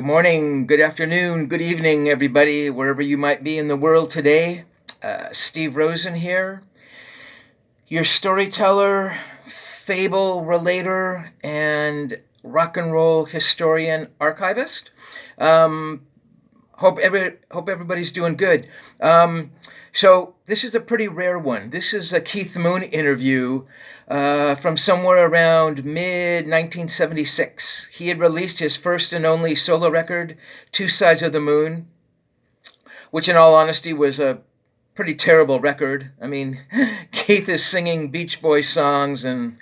Good morning, good afternoon, good evening, everybody, wherever you might be in the world today. Steve Rosen here, your storyteller, fable relator, and rock and roll historian archivist. Um, hope everybody's doing good. So this is a pretty rare one. This is a Keith Moon interview from somewhere around mid 1976. He had released his first and only solo record, Two Sides of the Moon, which in all honesty was a pretty terrible record. I mean, Keith is singing Beach Boys songs, and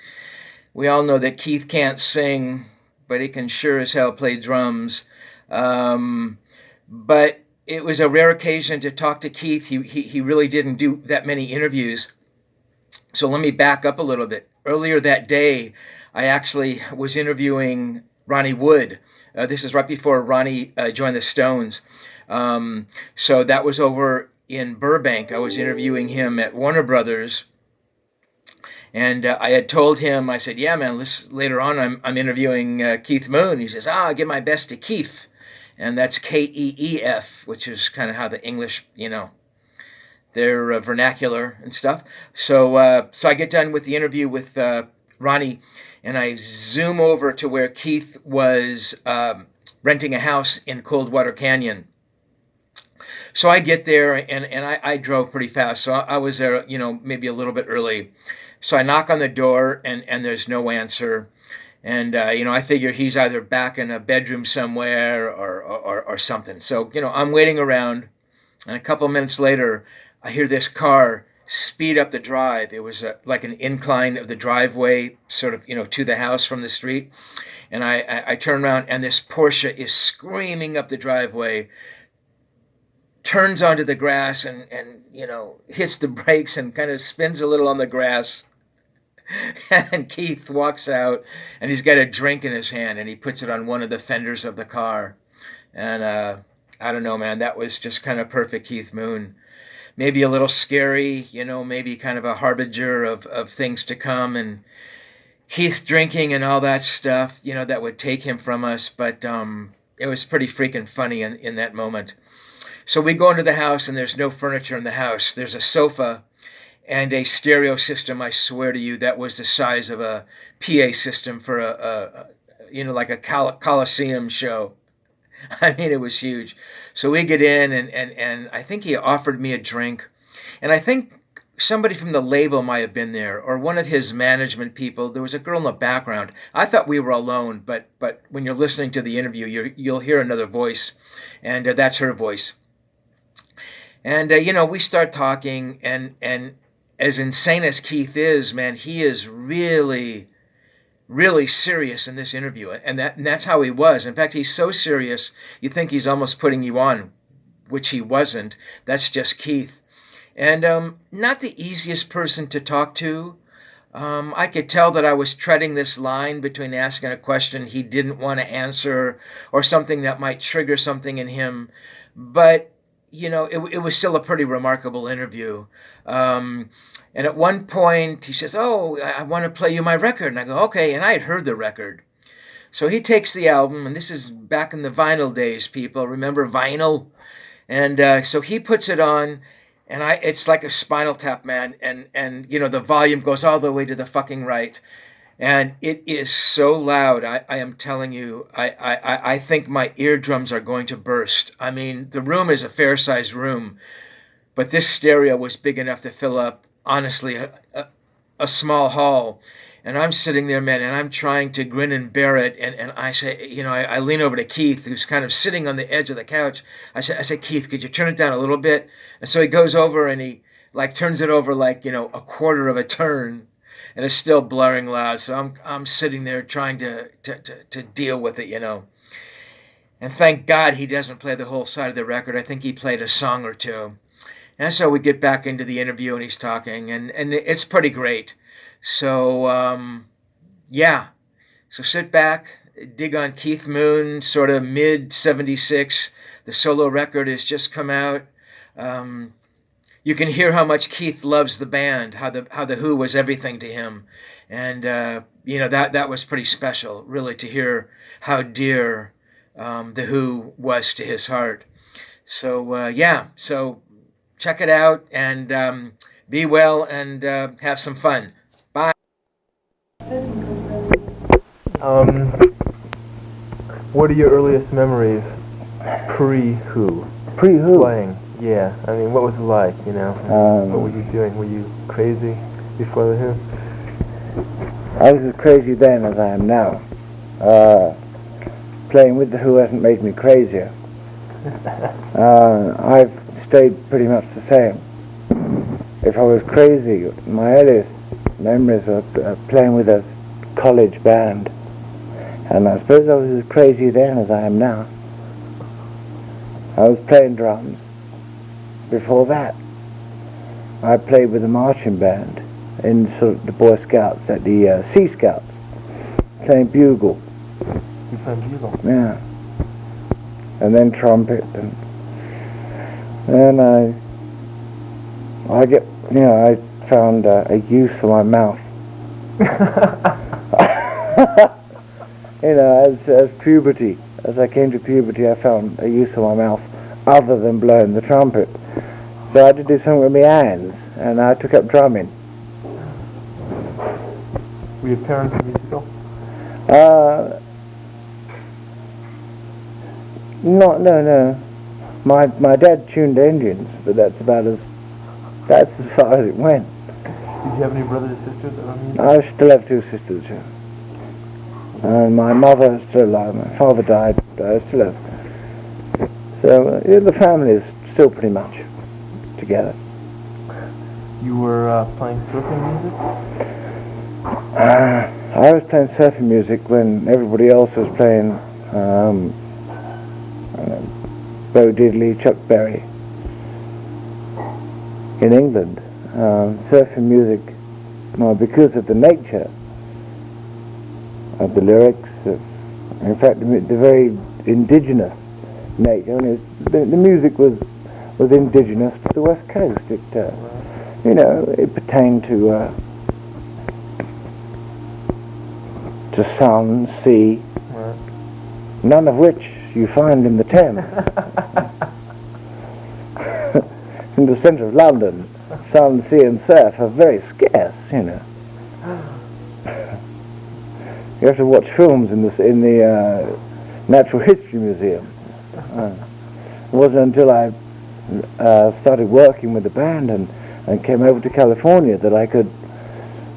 we all know that Keith can't sing, but he can sure as hell play drums. But it was a rare occasion to talk to Keith. He really didn't do that many interviews. So let me back up a little bit. Earlier that day, I actually was interviewing Ronnie Wood. This is right before Ronnie joined the Stones. So that was over in Burbank. I was interviewing him at Warner Brothers. And I had told him, I said, yeah, man, later on I'm interviewing Keith Moon. He says, I'll give my best to Keith. And that's Keef, which is kind of how the English, their vernacular and stuff. So I get done with the interview with Ronnie, and I zoom over to where Keith was renting a house in Coldwater Canyon. So I get there, and I drove pretty fast. So I was there, maybe a little bit early. So I knock on the door, and there's no answer. And, I figure he's either back in a bedroom somewhere or something. So, I'm waiting around. And a couple of minutes later, I hear this car speed up the drive. It was like an incline of the driveway, sort of, to the house from the street. And I turn around, and this Porsche is screaming up the driveway, turns onto the grass and hits the brakes and kind of spins a little on the grass. And Keith walks out, and he's got a drink in his hand, and he puts it on one of the fenders of the car. And I don't know, man, that was just kind of perfect Keith Moon. Maybe a little scary, maybe kind of a harbinger of things to come, and Keith drinking and all that stuff, that would take him from us. But it was pretty freaking funny in that moment. So we go into the house, and there's no furniture in the house. There's a sofa and a stereo system, I swear to you, that was the size of a PA system for like a Coliseum show. I mean, it was huge. So we get in, and I think he offered me a drink. And I think somebody from the label might have been there, or one of his management people. There was a girl in the background. I thought we were alone, but when you're listening to the interview, you'll hear another voice, and that's her voice. And, we start talking, and as insane as Keith is, man, he is really, really serious in this interview. And that's how he was. In fact, he's so serious, you think he's almost putting you on, which he wasn't. That's just Keith. And not the easiest person to talk to. I could tell that I was treading this line between asking a question he didn't want to answer or something that might trigger something in him. But it was still a pretty remarkable interview. And at one point, he says, oh, I want to play you my record. And I go, okay. And I had heard the record. So he takes the album, and this is back in the vinyl days, people. Remember vinyl? And so he puts it on, and it's like a Spinal Tap, man. And the volume goes all the way to the fucking right. And it is so loud. I am telling you, I think my eardrums are going to burst. I mean, the room is a fair-sized room, but this stereo was big enough to fill up, honestly, a small hall. And I'm sitting there, man, and I'm trying to grin and bear it. And I say, I lean over to Keith, who's kind of sitting on the edge of the couch. I said, Keith, could you turn it down a little bit? And so he goes over, and he turns it over a quarter of a turn. And it's still blaring loud, so I'm sitting there trying to deal with it, And thank God he doesn't play the whole side of the record. I think he played a song or two. And so we get back into the interview, and he's talking, and it's pretty great. So, yeah. So sit back, dig on Keith Moon, sort of mid-'76. The solo record has just come out. You can hear how much Keith loves the band, how the Who was everything to him. And, that was pretty special, really, to hear how dear The Who was to his heart. So yeah, so check it out and be well and have some fun. Bye. What are your earliest memories pre-Who? Pre-Who? Playing, yeah. I mean, what was it like, you know? What were you doing? Were you crazy before the Who? I was as crazy then as I am now. Playing with the Who hasn't made me crazier. I've stayed pretty much the same. If I was crazy, my earliest memories were playing with a college band. And I suppose I was as crazy then as I am now. I was playing drums. Before that, I played with a marching band in sort of the Boy Scouts, at the Sea Scouts, playing bugle. You played bugle? Yeah. And then trumpet, and then I found a use for my mouth. As puberty, as I came to puberty, I found a use for my mouth other than blowing the trumpet. So I had to do something with my hands, and I took up drumming. Were your parents musical? No. My dad tuned engines, but that's as far as it went. Did you have any brothers or sisters that were musical? I still have two sisters, yeah. And my mother is still alive. My father died, but I still have. So the family is still pretty much together. You were playing surfing music? I was playing surfing music when everybody else was playing Bo Diddley, Chuck Berry. In England, surfing music, because of the nature of the lyrics, in fact, the very indigenous nature. I mean, the music was indigenous to the West Coast. It, it pertained to sun, sea, right. None of which you find in the Thames. In the centre of London, sun, sea, and surf are very scarce. You have to watch films in the Natural History Museum. It wasn't until I started working with the band and came over to California that I could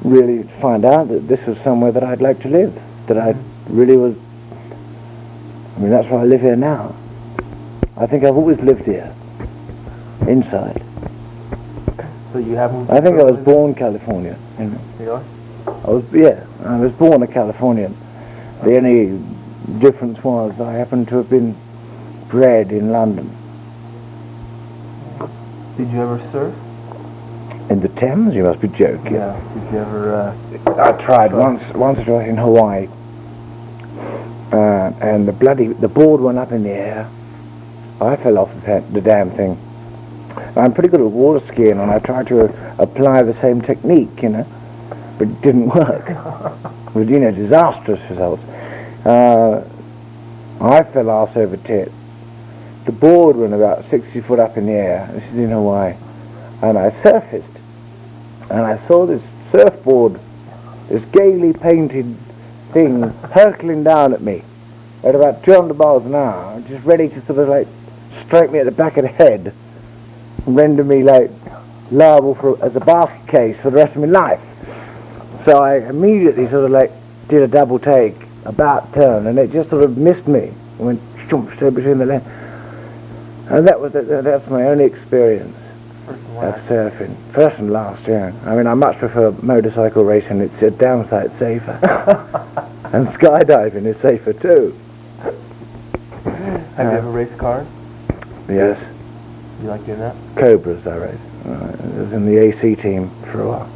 really find out that this was somewhere that I'd like to live. That I really was. I mean, that's why I live here now. I think I've always lived here, inside. So you haven't? I think I was born Californian. You are? I was born a Californian. The only difference was I happened to have been bred in London. Did you ever surf? In the Thames? You must be joking. Yeah. Did you ever? I tried once or twice in Hawaii, and the board went up in the air. I fell off the damn thing. I'm pretty good at water skiing, and I tried to apply the same technique, but it didn't work. With disastrous results. I fell arse over tit. The board went about 60 foot up in the air. This is in Hawaii, and I surfaced, and I saw this surfboard, this gaily painted thing hurtling down at me at about 200 miles an hour, just ready to sort of strike me at the back of the head and render me liable as a basket case for the rest of my life. So I immediately sort of did a double take, about turn, and it just sort of missed me. Went straight between the legs. And that's my only experience of surfing. First and last, yeah. I mean, I much prefer motorcycle racing. It's a damn sight safer. And skydiving is safer too. Have you ever raced cars? Yes. You like doing that? Cobras I raced. I was in the AC team for a while.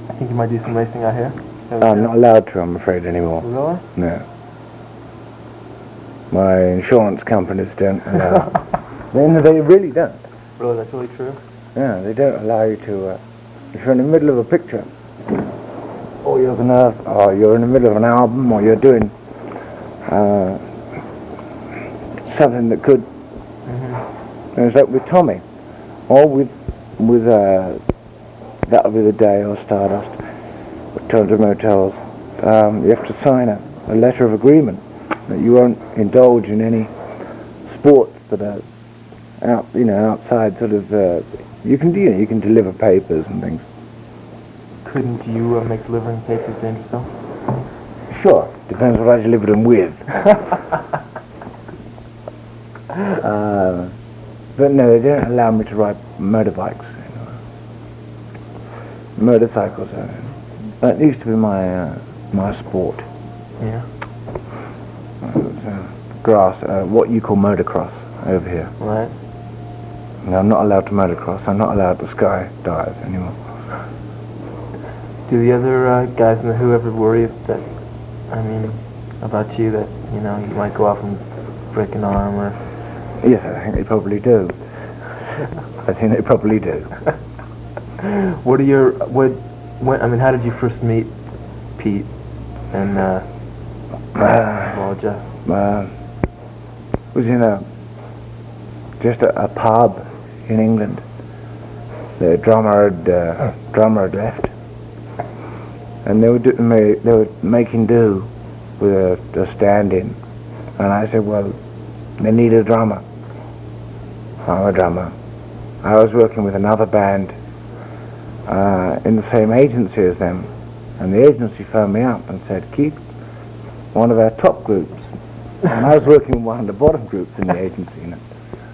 I think you might do some racing out here. I'm not allowed to, I'm afraid, anymore. Really? No. My insurance companies don't allow. They really don't. Really, that's really true? Yeah, they don't allow you to, if you're in the middle of a picture, or you're in the middle of an album, or you're doing something that could. And it's like with Tommy, or with that'll be the day or Stardust, or Toronto Motels. You have to sign a letter of agreement that you won't indulge in any sports that are outside sort of. You can deliver papers and things. Couldn't you make delivering papers dangerous though? Sure, depends what I deliver them with. But no, they don't allow me to ride motorbikes, motorcycles. That used to be my sport. Yeah. Grass, what you call motocross over here. Right. No, I'm not allowed to motocross. I'm not allowed to skydive anymore. Do the other guys in the Who ever worry about you that you might go off and break an arm or? Yes, I think they probably do. I think they probably do. How did you first meet Pete and Volja? Was in just a pub in England. The drummer had left, and they were making do with a stand-in, and I said, well, they need a drummer. I'm a drummer. I was working with another band in the same agency as them, and the agency phoned me up and said, Keith, one of our top groups, and I was working with one of the bottom groups in the agency,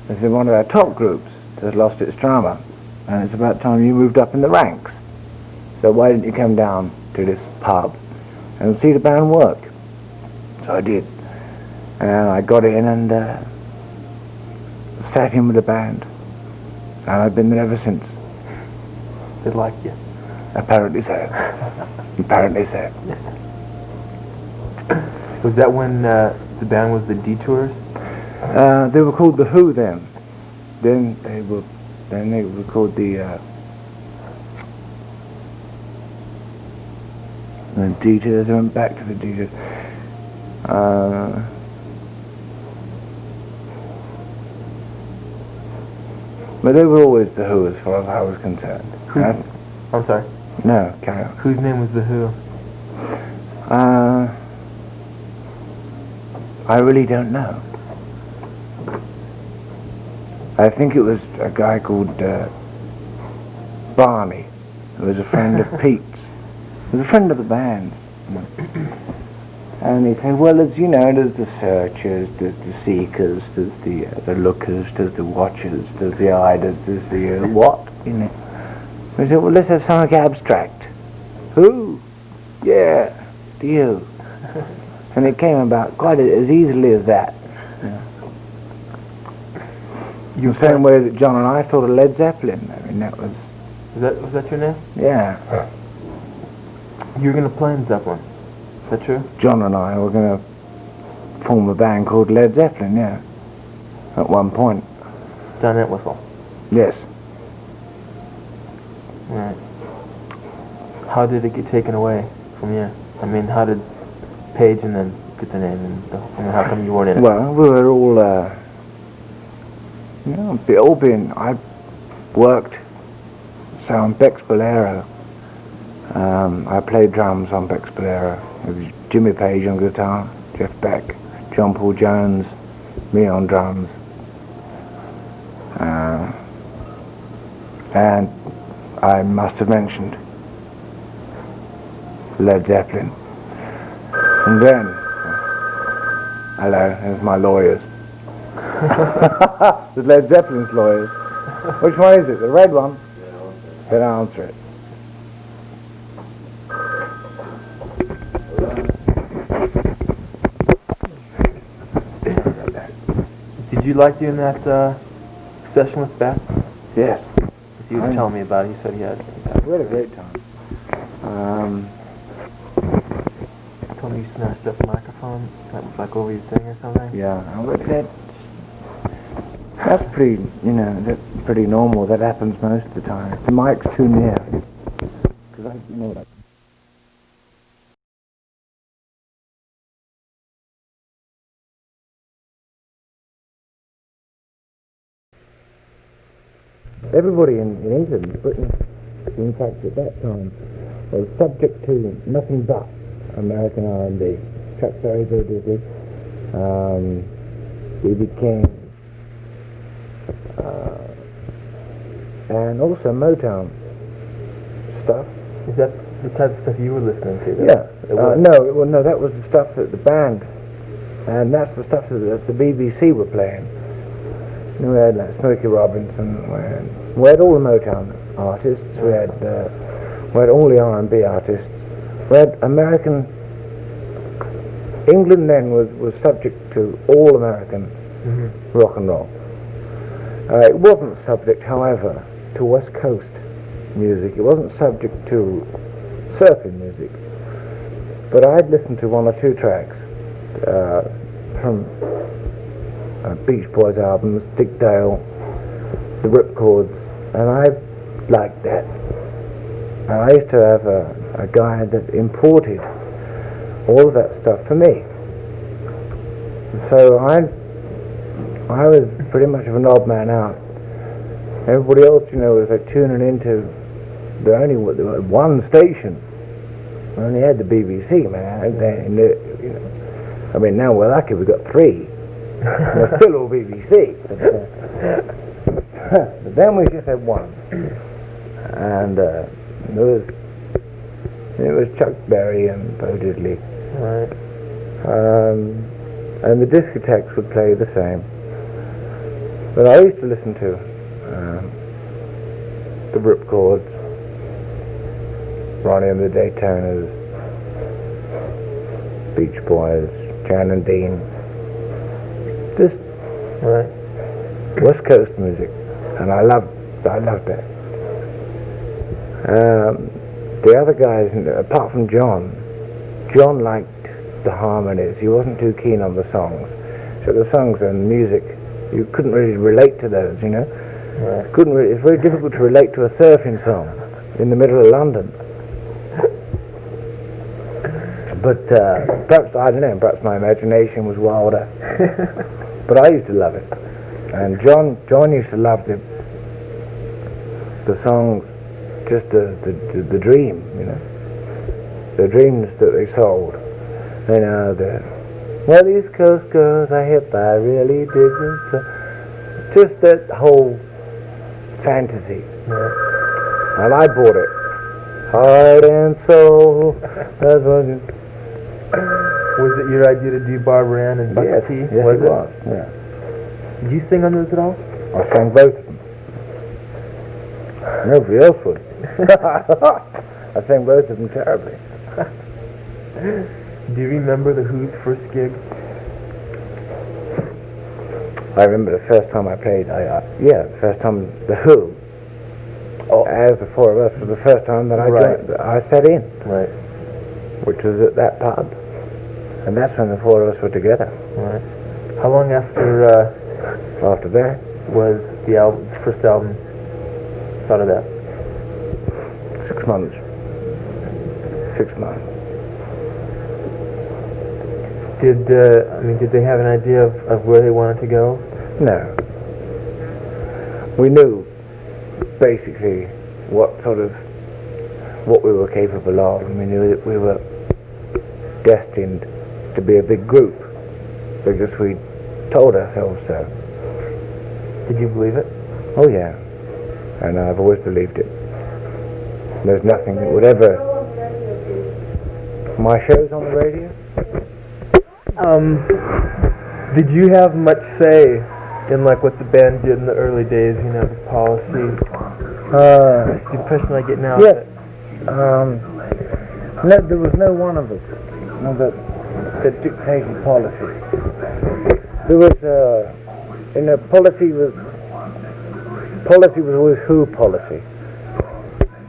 they said one of our top groups has lost its drummer, and it's about time you moved up in the ranks. So why didn't you come down to this pub and see the band work? So I did, and I got in and sat in with the band, and I've been there ever since. They like you. Apparently so. Apparently so. Was that when the band was the Detours? They were called the Who then. Then they were called the Detours. They went back to the Detours. But they were always the Who as far as I was concerned. I'm sorry. No, carry on. Whose name was the Who? I really don't know. I think it was a guy called Barney, who was a friend of Pete's. He was a friend of the band. And he said, well, there's the searchers, there's the seekers, there's the lookers, there's the watchers, there's the iders, there's the what, We said, well, let's have something abstract. Who? Yeah, you. And it came about quite as easily as that. The same way that John and I thought of Led Zeppelin. That was... Was that your name? Yeah. You were going to play in Zeppelin. Is that true? John and I were going to form a band called Led Zeppelin, yeah. At one point. Down at Whistle? Yes. Right. How did it get taken away from you? How did Page and then get the name, and how come you weren't in it? Well, we were all, I worked, so on Bex Bolero. I played drums on Bex Bolero. It was Jimmy Page on guitar, Jeff Beck, John Paul Jones, me on drums. And I must have mentioned Led Zeppelin. And then, hello, there's my lawyers. There's Led Zeppelin's lawyers. Which one is it? The red one? Then answer it. Did you like doing that session with Beth? Yes. You were telling me about it. You said he had. We had a great time. Told me you smashed up the microphone. That was like over your thing or something. Yeah, that's pretty, that's pretty normal. That happens most of the time. If the mic's too near. Because everybody in England, Britain, in fact at that time, was subject to nothing but American R&B. Chuck Berry, Bo Diddley, B.B. King, and also Motown stuff. Is that the type of stuff you were listening to? Yeah. No, that was the stuff that the band, and that's the stuff that the BBC were playing. We had like Smokey Robinson, we had all the Motown artists, we had all the R&B artists, we had American. England then was subject to all American rock and roll. It wasn't subject, however, to West Coast music. It wasn't subject to surfing music. But I'd listened to one or two tracks from Beach Boys albums, Dick Dale, the Ripcords, and I liked that. And I used to have a guy that imported all of that stuff for me. So I was pretty much of an odd man out. Everybody else, was like tuning into there only one station. We only had the BBC, man. I mean, now we're lucky we've got three. They're still all BBC. But then we just had one. And it was Chuck Berry and Bo Diddley. Right. And the discotheques would play the same. But I used to listen to the Ripcords, Ronnie and the Daytoners, Beach Boys, Jan and Dean. Just West Coast music, and I loved that. The other guys, apart from John liked the harmonies. He wasn't too keen on the songs. So the songs and music, you couldn't really relate to those, Right. It's very difficult to relate to a surfing song in the middle of London. But perhaps, I don't know, perhaps my imagination was wilder. But I used to love it. And John used to love the songs, just the dream, the dreams that they sold. Well, East Coast girls I hip, I really dig them. Just that whole fantasy. Yeah. And I bought it. Heart and soul. That's what it. Was it your idea to do Barbara Ann and Bucket T? Yes, it was. Yeah. Did you sing on those at all? I sang both of them. Nobody else would. I sang both of them terribly. Do you remember the Who's first gig? I remember the first time I played. The first time the Who, as the four of us, was the first time that I sat in. Right. Which was at that pub, and that's when the four of us were together. Right. How long after that was the first album thought of that? 6 months. 6 months. Did they have an idea of where they wanted to go? No. We knew basically what we were capable of, and we knew that we were destined to be a big group because we told ourselves so. Did you believe it? Oh yeah, and I've always believed it. There's nothing that would ever. My show's on the radio. Did you have much say in what the band did in the early days? The policy. The impression I get now. Yes. No, there was no one of us that dictated policy. There was, policy was always Who policy.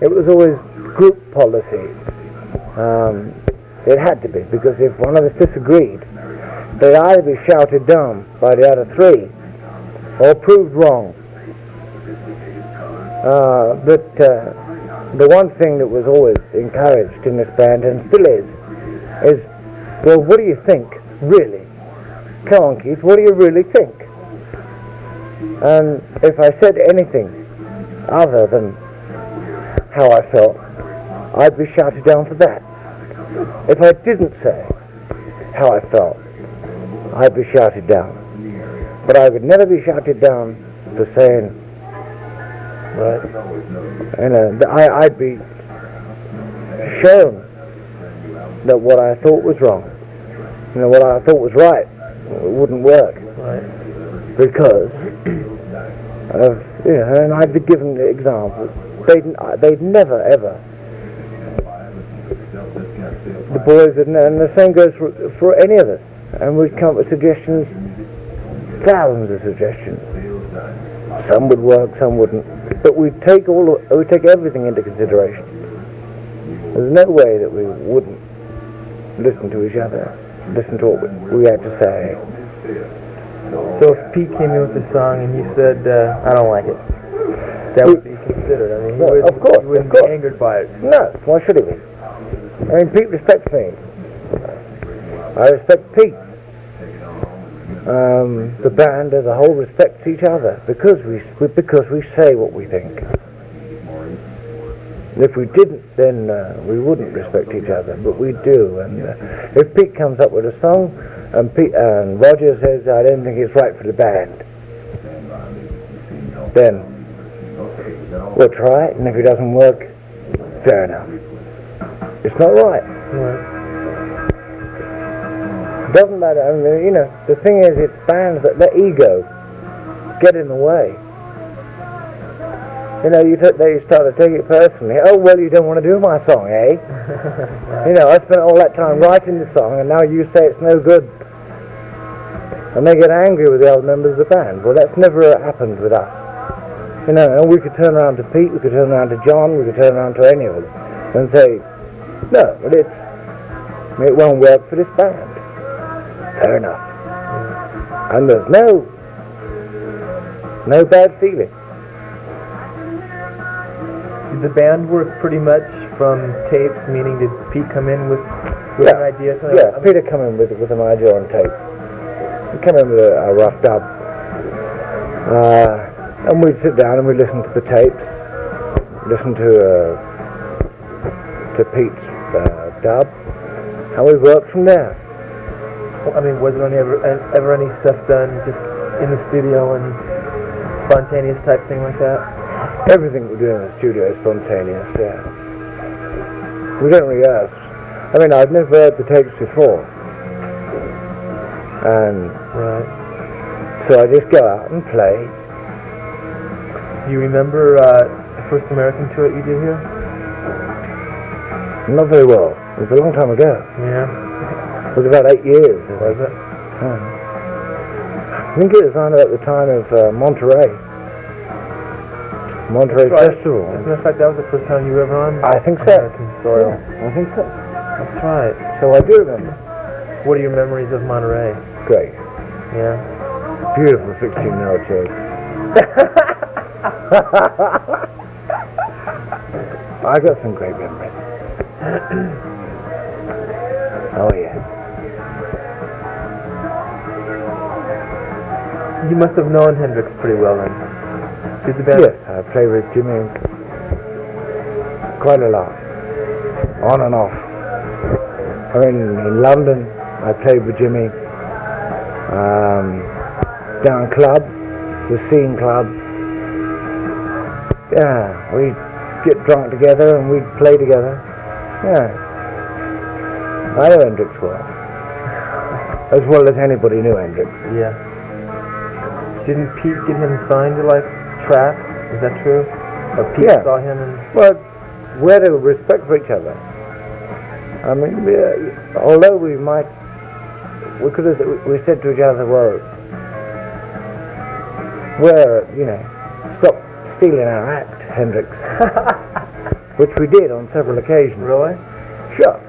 It was always group policy. It had to be, because if one of us disagreed, they'd either be shouted down by the other three or proved wrong. But the one thing that was always encouraged in this band, and still is, well, what do you think, really? Come on, Keith, what do you really think? And if I said anything other than how I felt, I'd be shouted down for that. If I didn't say how I felt, I'd be shouted down. But I would never be shouted down for saying, I'd be shown that what I thought was wrong, what I thought was right, it wouldn't work. Right. Because of, and I'd be given the example. They'd never ever. The boys would, and the same goes for any of us. And we'd come up with suggestions, thousands of suggestions. Some would work, some wouldn't. But we'd take everything into consideration. There's no way that we wouldn't listen to each other, listen to what we had to say. So if Pete came in with a song and you said, I don't like it, that would be considered. I mean, you wouldn't be angered by it. No, why should he be? I mean, Pete respects me. I respect Pete. The band as a whole respects each other because we say what we think. And if we didn't, then we wouldn't respect each other, but we do. And if Pete comes up with a song and Roger says, I don't think it's right for the band, then we'll try it, and if it doesn't work, fair enough. It's not right. It doesn't matter. I mean, the thing is, it's bands that let ego get in the way. They start to take it personally. Oh, well, you don't want to do my song, eh? I spent all that time writing the song, and now you say it's no good. And they get angry with the other members of the band. Well, that's never happened with us. And we could turn around to Pete, we could turn around to John, we could turn around to any of them and say, no, but it won't work for this band. Fair enough. And there's no bad feeling. Did the band work pretty much from tapes, meaning did Pete come in with an idea? Yeah, Peter come in with an idea on tape. He came in with a rough dub. And we'd sit down and we'd listen to the tapes, listen to Pete's dub, and we worked from there. I mean, was there ever any stuff done just in the studio and spontaneous type thing like that? Everything we do in the studio is spontaneous, yeah. We don't rehearse. I mean, I'd never heard the tapes before. And so I just go out and play. Do you remember the first American tour that you did here? Not very well. It was a long time ago. Yeah. It was about 8 years. Was it? I think it was around about the time of Monterey Festival. As a matter of fact, that was the first time you were ever on I think so. American soil. Yeah, I think so. That's right. So I do remember. What are your memories of Monterey? Great. Yeah. Beautiful 16-year-old chicks. I got some great memories. Oh yes. You must have known Hendrix pretty well then. Did the band? Yes, I played with Jimmy quite a lot, on and off. I mean, in London, I played with Jimmy. Down clubs, the scene club. Yeah, we'd get drunk together and we'd play together. Yeah. I know Hendrix well. As well as anybody knew Hendrix. Yeah. Didn't Pete get him signed to track? Is that true? Or Pete saw him and... Well, we had a respect for each other. I mean, although we said to each other, well, stop stealing our act, Hendrix. Which we did on several occasions. Really? Sure.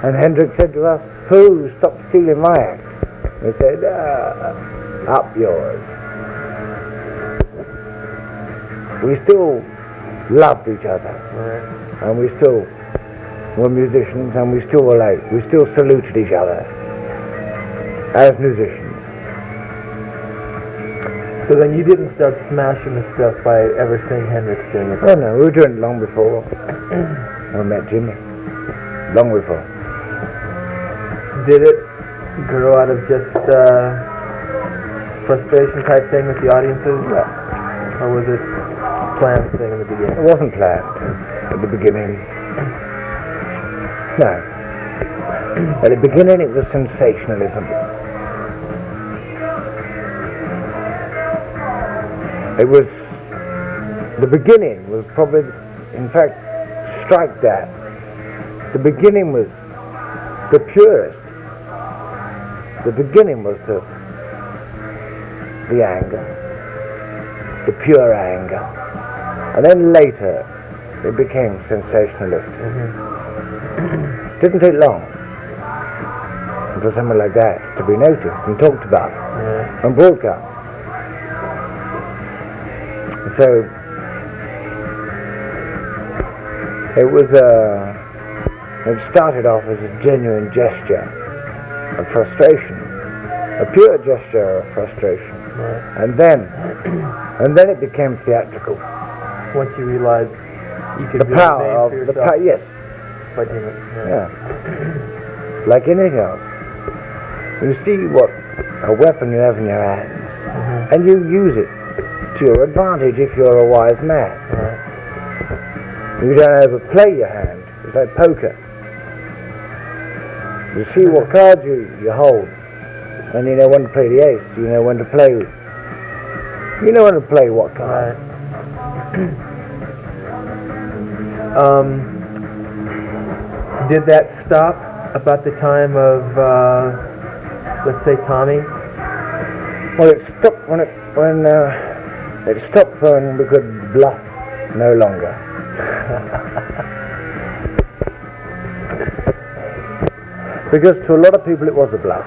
And Hendrix said to us, who stopped stealing my act? We said, up yours. We still loved each other. Right. And we still were musicians, and we still relate. We still saluted each other as musicians. So then you didn't start smashing the stuff by ever seeing Hendrix doing it? Oh no, we were doing it long before we met Jimmy. Long before. Did it grow out of just frustration type thing with the audiences? Yeah. Or was it planned thing in the beginning? It wasn't planned at the beginning. No. At the beginning it was sensationalism. It was, the beginning was probably, in fact, strike that. The beginning was the purest. The beginning was the anger, the pure anger. And then later it became sensationalist. Didn't take long for something like that to be noticed and talked about and broadcast. So it started off as a genuine gesture of frustration, a pure gesture of frustration, and then it became theatrical. Once you realized you could The build a power name of for the yourself yes, by doing it. yeah, like anything else. You see what a weapon you have in your hands, and you use it to your advantage if you're a wise man. You don't overplay your hand. It's like poker. You see what cards you hold, and you know when to play the ace. You know when to play. You know when to play what card. Did that stop about the time of, let's say, Tommy? Well, it stopped when it stopped when we could bluff no longer. Because to a lot of people it was a bluff.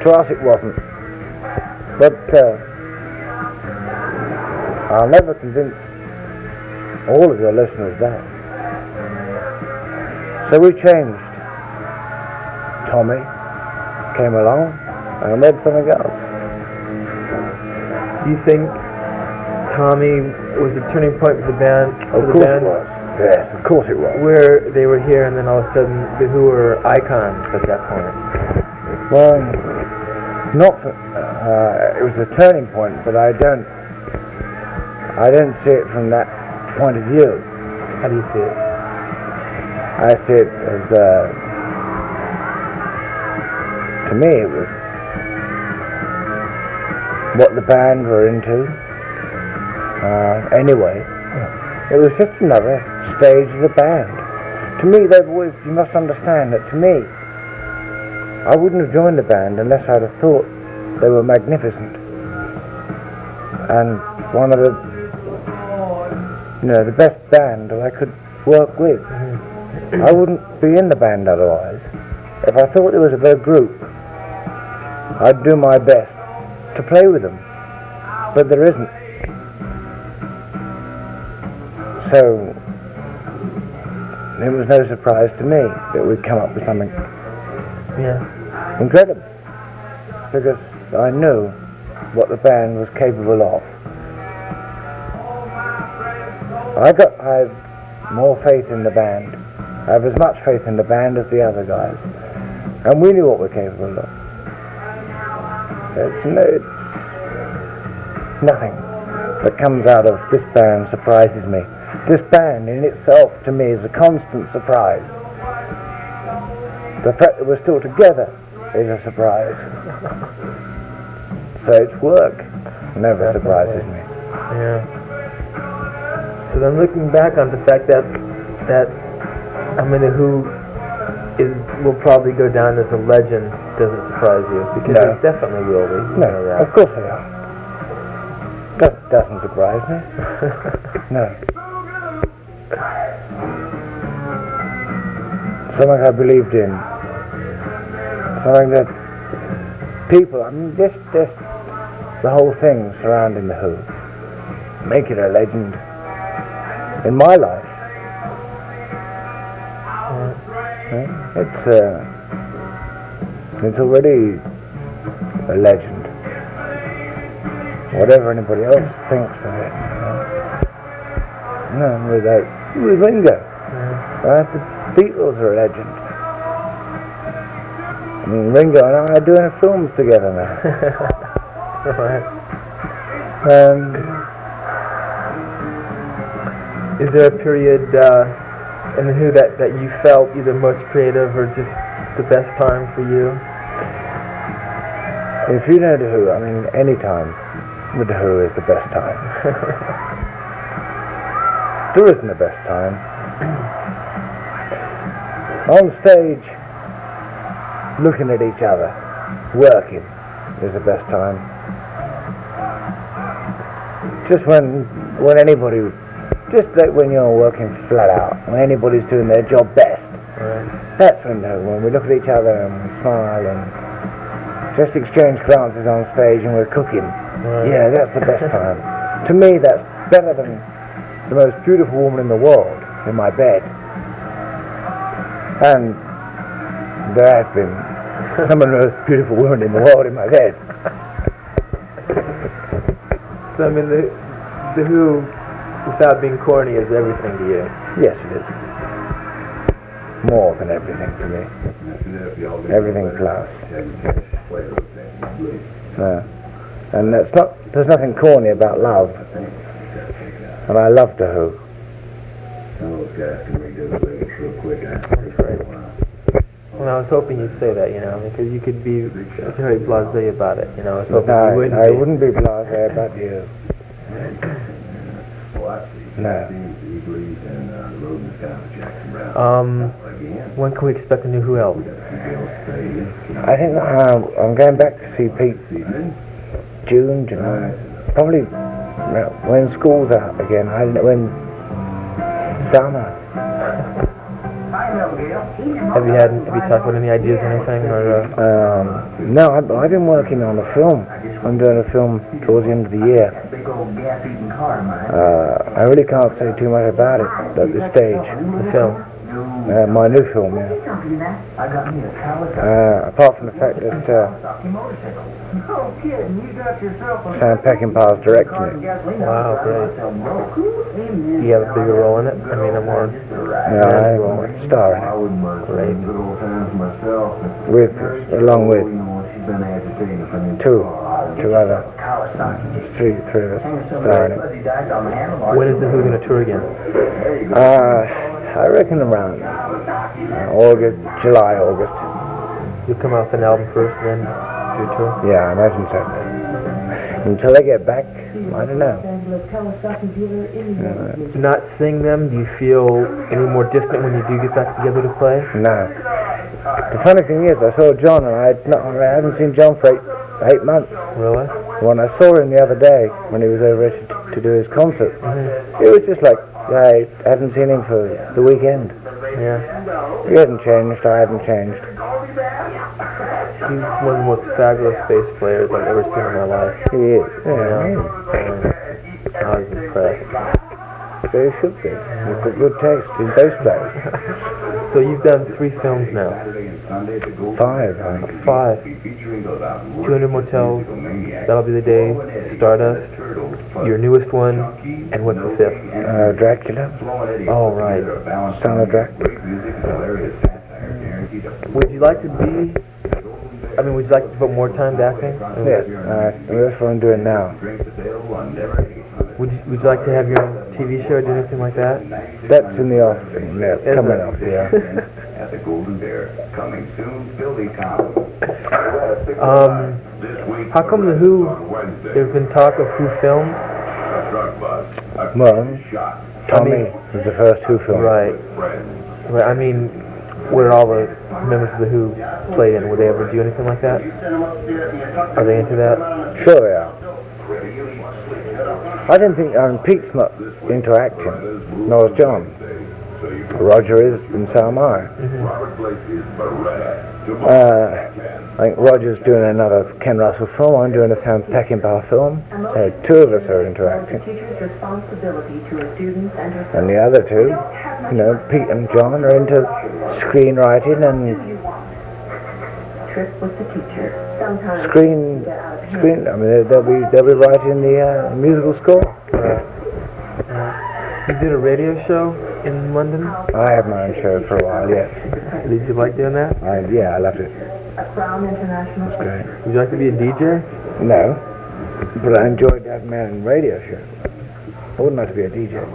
To us it wasn't. But I'll never convince all of your listeners that. So we changed. Tommy came along and made something else. Do you think Tommy was a turning point for the band? Of course it was. Yes, of course it was. Where they were here and then all of a sudden the Who were icons at that point? Well, not for, it was a turning point, but I don't see it from that point of view. How do you see it? I see it as, to me it was what the band were into. Anyway, it was just another stage of the band. To me, you must understand that to me, I wouldn't have joined the band unless I'd have thought they were magnificent. And one of the best band that I could work with. I wouldn't be in the band otherwise. If I thought there was a better group, I'd do my best to play with them. But there isn't. So it was no surprise to me that we'd come up with something incredible. Because I knew what the band was capable of. I have more faith in the band. I have as much faith in the band as the other guys. And we knew what we're capable of. It's nothing that comes out of this band surprises me. This band in itself to me is a constant surprise. The fact that we're still together is a surprise. So its work never surprises me. Yeah. So then looking back on the fact that the Who will probably go down as a legend doesn't surprise you, because it definitely will be. No, of course they are. That doesn't surprise me. No. Something I believed in. Something that people, just the whole thing surrounding the Who, make it a legend. In my life, it's already a legend. whatever anybody else thinks of it. No, with Ringo. Right? The Beatles are a legend. I mean, Ringo and I are doing films together now. Right. Is there a period in the Who that you felt either most creative or just the best time for you? If you know the Who, I mean, any time with the Who is the best time. There isn't a best time. On stage, looking at each other, working is the best time. Just when anybody, just like when you're working flat out, when anybody's doing their job best, Right. that's when we look at each other and we smile and just exchange glances on stage and we're cooking. Right. Yeah, that's the best time. To me, that's better than the most beautiful woman in the world in my bed. And there have been some of the most beautiful women in the world in my bed. So I mean, the Who, without being corny, is everything to you. Yes, it is. More than everything to me. Everything plus. And there's nothing corny about love. And I love the Who. Well, I was hoping you'd say that, because you could be very blasé about it, I was hoping No, you wouldn't I be. wouldn't be blasé about you. No. When can we expect a new Who album? I think I'm going back to see Pete June, July. Probably when school's out again. I don't know when. Summer. Have you talked about any ideas or anything, or? No, I've been working on a film. I'm doing a film towards the end of the year. I really can't say too much about it at this stage. The film? My new film, yeah. Apart from the fact that Sam Peckinpah's directing it. Wow, great. Do you have a bigger role in it? I mean, a more... No, I'm starring it. Great. Along with two other, three of us starring it. When is the Who going to tour again? I reckon around August, July, August. You'll come out with an album first and then do a tour? Yeah, I imagine so. Until they get back, I don't know. Not seeing them, do you feel any more distant when you do get back together to play? No. The funny thing is, I saw John and I hadn't seen John for 8 months. Really? When I saw him the other day, when he was over to do his concert, it was just like, I hadn't seen him for the weekend. Yeah. He hadn't changed, I hadn't changed. He's one of the most fabulous bass players I've ever seen in my life. He is. Yeah. I was impressed. So he should be. He's got good taste in bass players. So you've done 3 films now. 5, I think. 5. 200 Motels, That'll Be the Day, Stardust, your newest one, and what's the 5th? Dracula. Oh, right. Son of Dracula. Would you like to devote more time to acting? Yes, that's what I'm doing now. Would you like to have your own TV show or do anything like that? That's in the offing. That's coming up, yeah. At the Golden Bear, coming soon, Philly Town. How come the Who, there's been talk of Who films? Well, Tommy was the first Who film. Right. I mean, where all the members of the Who played in, would they ever do anything like that? Are they into that? Sure they are. I don't think, Pete's not into acting, nor is John. Roger is, and so am I. I think Roger's doing another Ken Russell film, I'm doing a Sam Peckinpah film. 2 of us are into acting. And the other 2, Pete and John are into screenwriting and screen. I mean, they'll be writing the musical score. You did a radio show in London? I had my own show for a while. Yes. Did you like doing that? Yeah, I loved it. That's great. Would you like to be a DJ? No, but I enjoyed having my own radio show. I wouldn't like to be a DJ.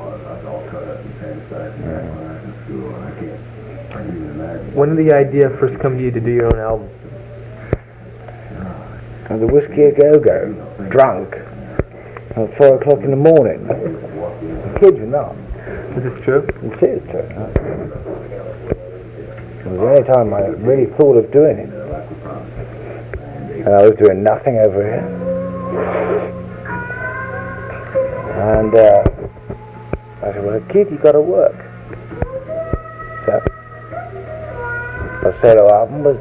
When did the idea first come to you to do your own album? And the Whiskey A Go-Go, drunk, at 4 o'clock in the morning. I kid you not. Is this true? It is true. It was the only time I really thought of doing it. And I was doing nothing over here. And I said, well, kid, you got to work. So, my solo album was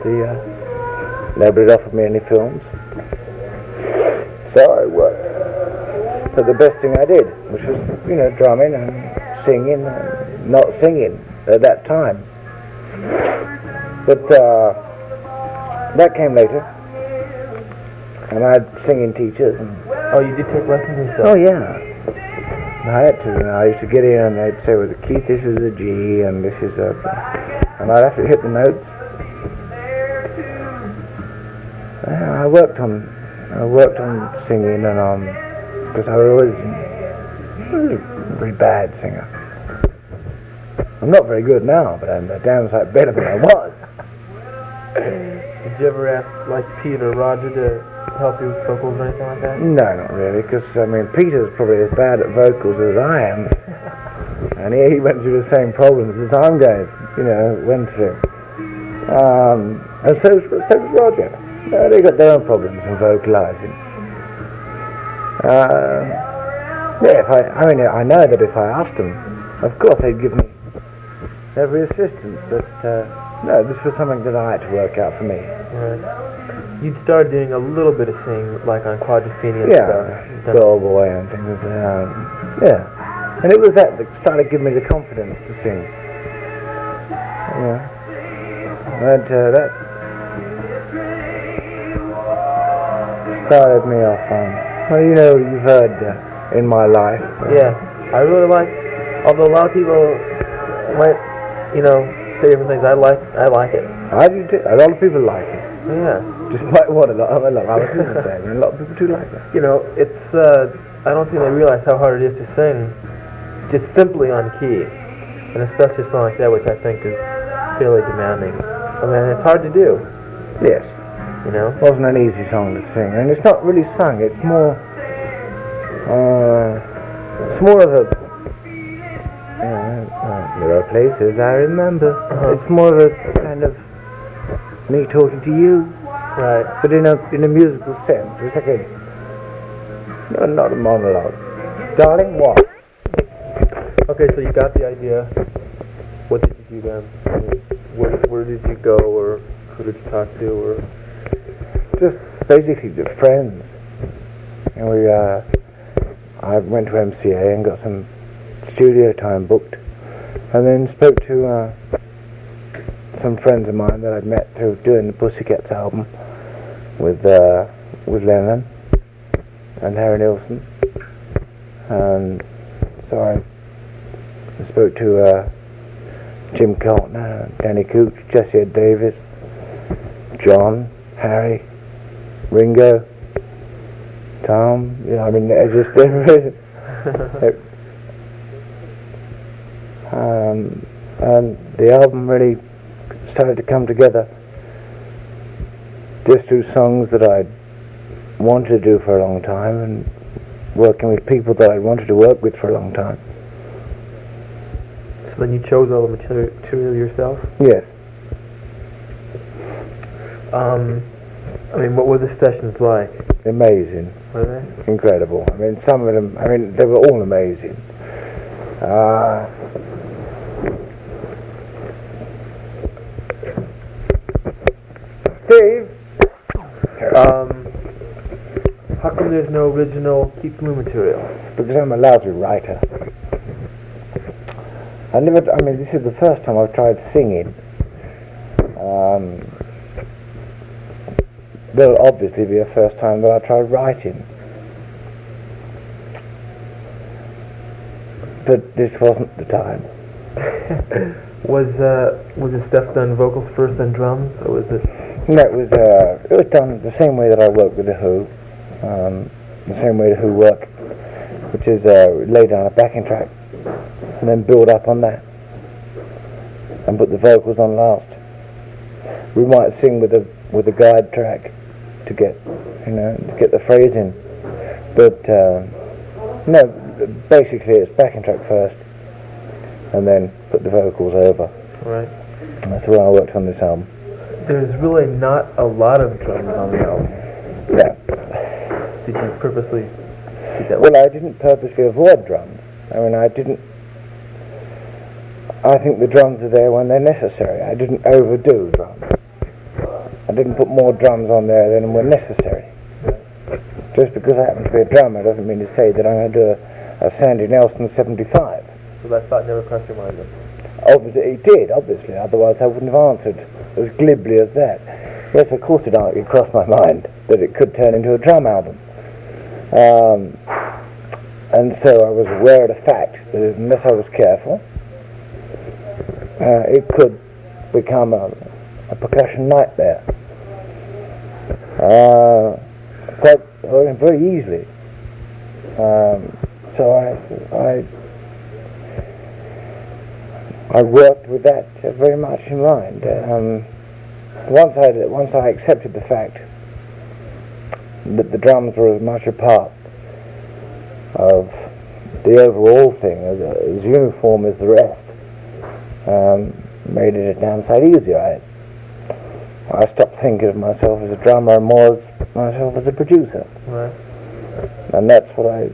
nobody offered me any films. So I worked. But the best thing I did, which was, drumming and singing and not singing at that time. But that came later. And I had singing teachers. Oh, you did take lessons and stuff? Oh, yeah. I had to. And I used to get in and they'd say, well, the key, this is a G and this is a... And I'd have to hit the notes. I worked on singing and on... Because I was a very bad singer. I'm not very good now, but I'm a damn sight better than I was. Did you ever ask, like, Pete or Roger to help you with vocals or anything like that? No, not really, because, Peter's probably as bad at vocals as I am. And he went through the same problems as I'm going, went through. And so does Roger. They got their own problems in vocalising. I know that if I asked them, of course they'd give me every assistance, but no, this was something that I had to work out for me. Right. You'd started doing a little bit of singing, like on Quadrophenia and stuff. Girl Boy and things. Yeah. And it was that started giving me the confidence to sing. Yeah. And that started me off on, well, you've heard In My Life. Yeah. I really like, although a lot of people might, say different things, I like it. I do too. A lot of people like it. Yeah. Despite what I was going to say, a lot of people do like it. It's, I don't think they realize how hard it is to sing just simply on key. And especially a song like that, which I think is fairly demanding. I mean, it's hard to do. Yes. It wasn't an easy song to sing. And it's not really sung, it's more of a, there are places I remember. It's more of a kind of me talking to you. Right. But in a musical sense. It's like a, not a monologue. Darling, what? Okay, so you got the idea. What did you do then? I mean, where did you go, or who did you talk to, or? Just basically the friends. And I went to MCA and got some studio time booked, and then spoke to some friends of mine that I'd met through doing the Pussycats album with Lennon and Harry Nilsson, and so I spoke to Jim Keltner, Danny Cooch, Jesse Ed Davis, John, Harry, Ringo, Tom. It just and the album really started to come together just through songs that I'd wanted to do for a long time and working with people that I wanted to work with for a long time. So then you chose all the material yourself? Yes. What were the sessions like? Amazing. Were they? Incredible. Some of them, they were all amazing. Steve? How come there's no original Keith Blue material? Because I'm a lousy writer. This is the first time I've tried singing. will obviously be the first time that I tried writing. But this wasn't the time. Was the stuff done vocals first and drums, or was it? No, it was done the same way that I work with the Who, the same way the Who work, which is lay down a backing track and then build up on that and put the vocals on last. We might sing with a guide track to get the phrasing, but no, basically it's backing track first and then put the vocals over. Right. And that's the way I worked on this album. There's really not a lot of drums on the album. Yeah. Did you purposely do that? Well, I didn't purposely avoid drums. I mean, I think the drums are there when they're necessary. I didn't overdo drums. I didn't put more drums on there than were necessary. Just because I happen to be a drummer doesn't mean to say that I'm going to do a Sandy Nelson 75. So that thought never crossed your mind then? Obviously, it did, obviously, otherwise I wouldn't have answered as glibly as that. Yes, of course it crossed my mind that it could turn into a drum album. And so I was aware of the fact that unless I was careful, it could become a percussion nightmare. Very easily. So I worked with that very much in mind. Once I accepted the fact that the drums were as much a part of the overall thing, as uniform as the rest, made it a damn sight easier. I stopped thinking of myself as a drummer and more as myself as a producer. Right. And that's why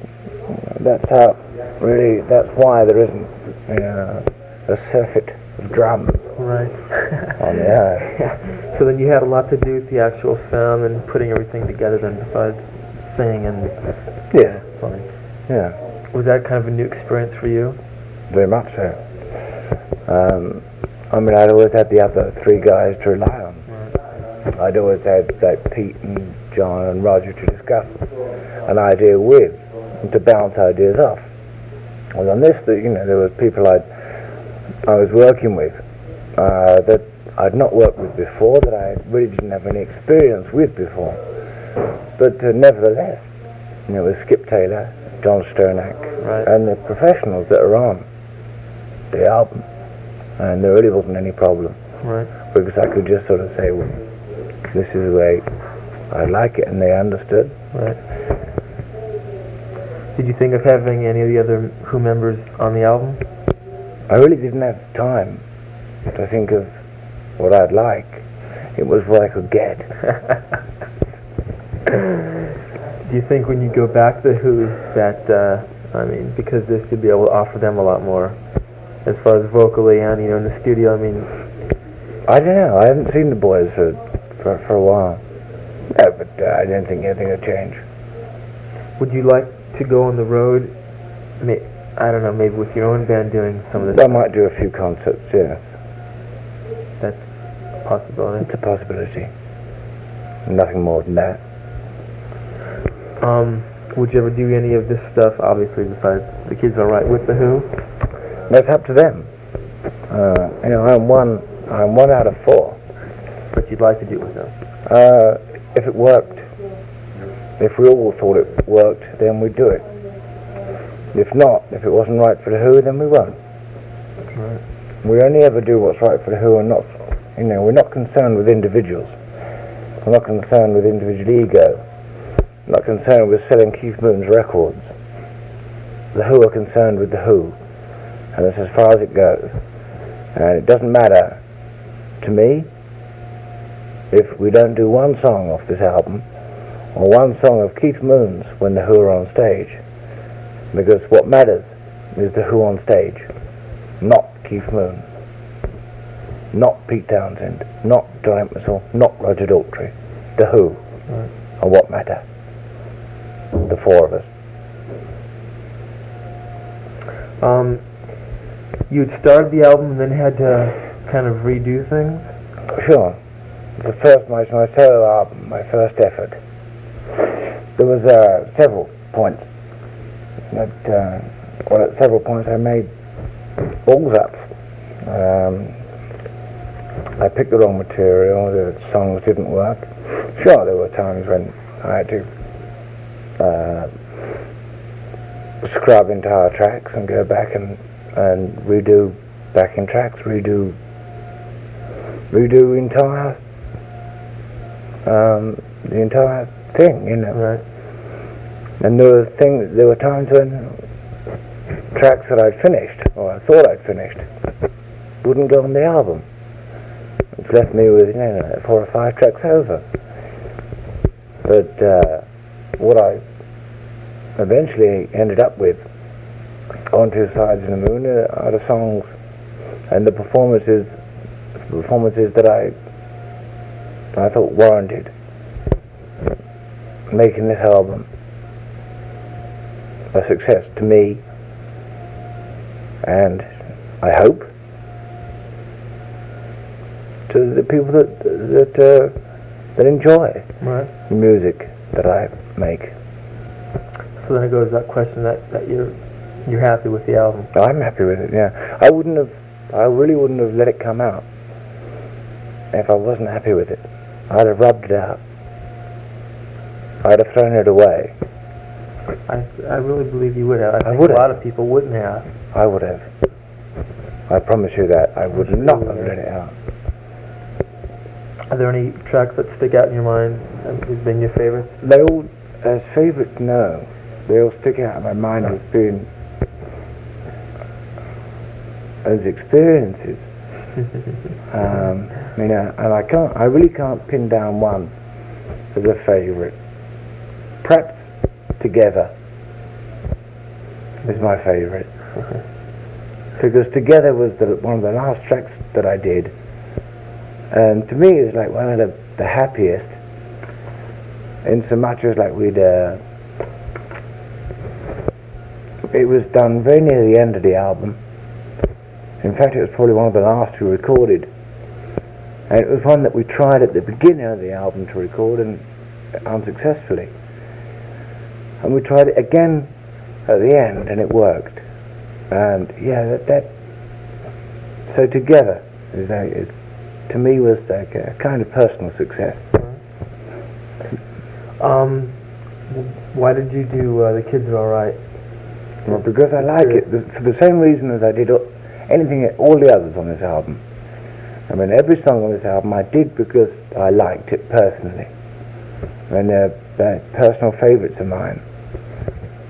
there isn't a circuit of drums. Right. On the earth. Yeah. So then you had a lot to do with the actual sound and putting everything together then, besides singing and playing. Yeah. Was that kind of a new experience for you? Very much so. I mean, I'd always had the other three guys to rely on. Right. I'd always had Pete and John and Roger to discuss an idea with and to bounce ideas off. And on this, there was people I was working with that I'd not worked with before, that I really didn't have any experience with before. But nevertheless, it was Skip Taylor, John Sternak, right, and the professionals that are on the album. And there really wasn't any problem. Right. Because I could just sort of say, well, this is the way I like it, and they understood. Right. Did you think of having any of the other Who members on the album? I really didn't have time to think of what I'd like. It was what I could get. Do you think when you go back to Who that, because this you'll be able to offer them a lot more as far as vocally and, in the studio, I don't know. I haven't seen the boys for a while. No, but I don't think anything will change. Would you like to go on the road, I don't know, maybe with your own band doing some of this? I might do a few concerts, yes. That's a possibility. It's a possibility. Nothing more than that. Would you ever do any of this stuff, obviously, besides The Kids All Right with The Who? That's up to them. I'm one out of four. But you'd like to do it with them? If it worked, if we all thought it worked, then we'd do it. If not, if it wasn't right for The Who, then we won't. Right. We only ever do what's right for The Who, and not, we're not concerned with individuals. We're not concerned with individual ego. We're not concerned with selling Keith Moon's records. The Who are concerned with The Who, and that's as far as it goes. And it doesn't matter to me if we don't do one song off this album, or one song of Keith Moon's when The Who are on stage, because what matters is The Who on stage, not Keith Moon, not Pete Townsend, not John Entwistle, not Roger Daltrey. The Who are what matter. The four of us. You'd started the album and then had to kind of redo things? Sure. the first, my solo album, my first effort, there was several points. At several points I made balls ups. I picked the wrong material, the songs didn't work. Sure, there were times when I had to scrub entire tracks and go back and redo backing tracks, redo entire the entire thing, you know. Right. And there were times when tracks that I'd finished, or I thought I'd finished, wouldn't go on the album. It's left me with 4 or 5 tracks over. But what I eventually ended up with on Two Sides of the Moon are the songs and the performances that I thought warranted making this album a success to me, and I hope to the people that enjoy Right. the music that I make. So then it goes that question that you're happy with the album. I'm happy with it. Yeah, I really wouldn't have let it come out if I wasn't happy with it. I'd have rubbed it out. I'd have thrown it away. I really believe you would have. I think would a have. lot of people wouldn't have. I would have. I promise you that. I would not have let it out. Are there any tracks that stick out in your mind and have been your favorites? They all, as favourites, no. They all stick out in my mind as being as experiences. And I really can't pin down one as a favourite. Perhaps Together is my favourite. Because Together was one of the last tracks that I did, and to me it was like one of the happiest, in so much as like it was done very near the end of the album. In fact, it was probably one of the last we recorded, and it was one that we tried at the beginning of the album to record, and unsuccessfully, and we tried it again at the end, and it worked. And yeah, so Together to me was like a kind of personal success. Why did you do The Kids Are Alright? Well, because I like it for the same reason as I did all the others on this album. I mean, every song on this album I did because I liked it personally, and they're personal favourites of mine.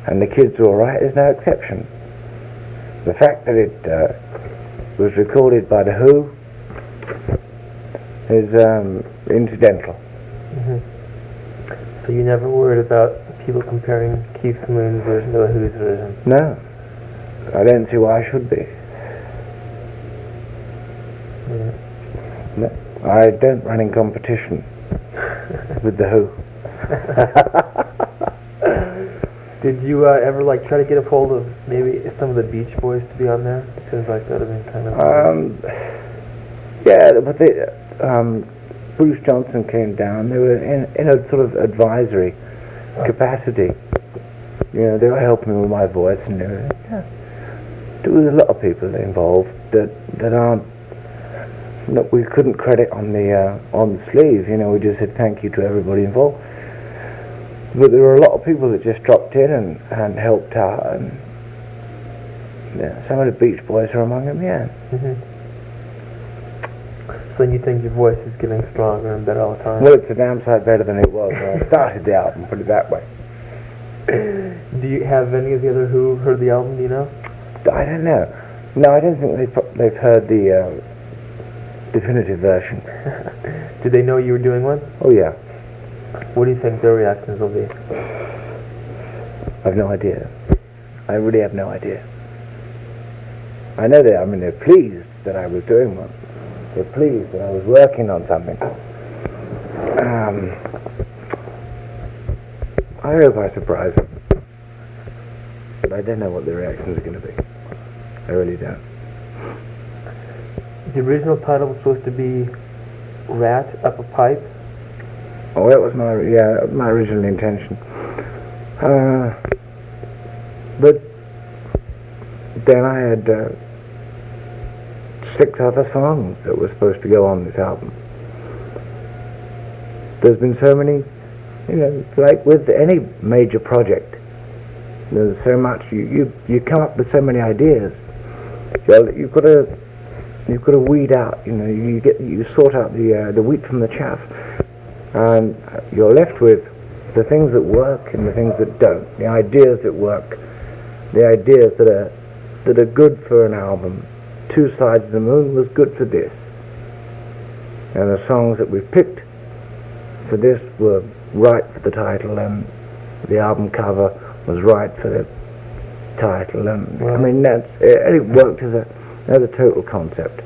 And The Kids Are Alright is no exception. The fact that it was recorded by The Who is incidental. Mm-hmm. So you never worried about people comparing Keith Moon's version to The Who's version? No, I don't see why I should be. Yeah. No, I don't run in competition with The Who. Did you ever try to get a hold of maybe some of the Beach Boys to be on there? It seems like that would have been kind of... Yeah, but Bruce Johnson came down. They were in a sort of advisory capacity. You know, they were helping me with my voice and everything. Yeah. There was a lot of people involved that we couldn't credit on the sleeve. You know, we just said thank you to everybody involved. But there were a lot of people that just dropped in and helped out, and yeah, some of the Beach Boys are among them. Yeah. Mm-hmm. So then you think your voice is getting stronger and better all the time? Well, it's a damn sight better than it was when I started the album, put it that way. Do you have any of the other Who heard the album, do you know? I don't know. No, I don't think they've heard the definitive version. Did they know you were doing one? Oh, yeah. What do you think their reactions will be? I've no idea. I really have no idea. I know they're pleased that I was doing one. They're pleased that I was working on something. I hope I surprise them. But I don't know what the reactions are going to be. I really don't. The original title was supposed to be rat up a pipe? Oh, that was my original intention. But then I had 6 other songs that were supposed to go on this album. There's been so many, like with any major project, there's so much, you come up with so many ideas. You've got to weed out, you sort out the wheat from the chaff, and you're left with the things that work and the things that don't, the ideas that work, the ideas that are good for an album. Two Sides of the Moon was good for this, and the songs that we've picked for this were right for the title, and the album cover was right for the title, and I mean it worked as a total concept.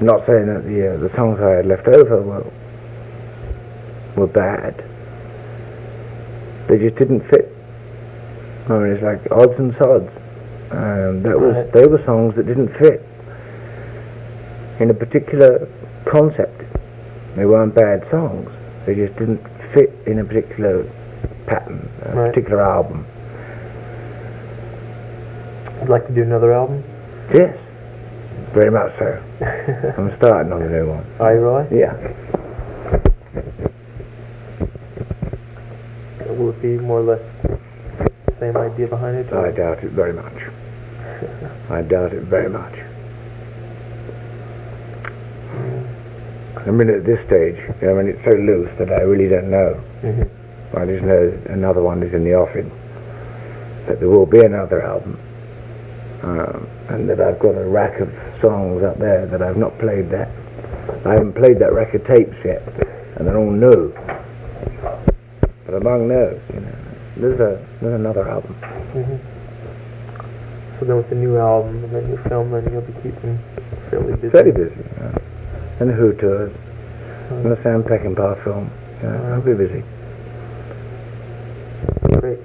Not saying that the songs I had left over were bad. They just didn't fit. I mean, it's like odds and sods. They were songs that didn't fit in a particular concept. They weren't bad songs. They just didn't fit in a particular pattern, a particular album. I'd like to do another album. Yes, very much so. I'm starting on a new one. Are you really? Yeah. Will it be more or less the same idea behind it? I doubt it very much. I doubt it very much. I mean, at this stage, it's so loose that I really don't know. Mm-hmm. I just know another one is in the offing, that there will be another album, and that I've got a rack of songs up there that I've not played there. I haven't played that rack of tapes yet, and they're all new. But among those, there's another album. Mm-hmm. So then with the new album and then your film, then you'll be keeping fairly busy. Fairly busy. And the Who tours, and the Sam Peckinpah film. I'll be busy. Great.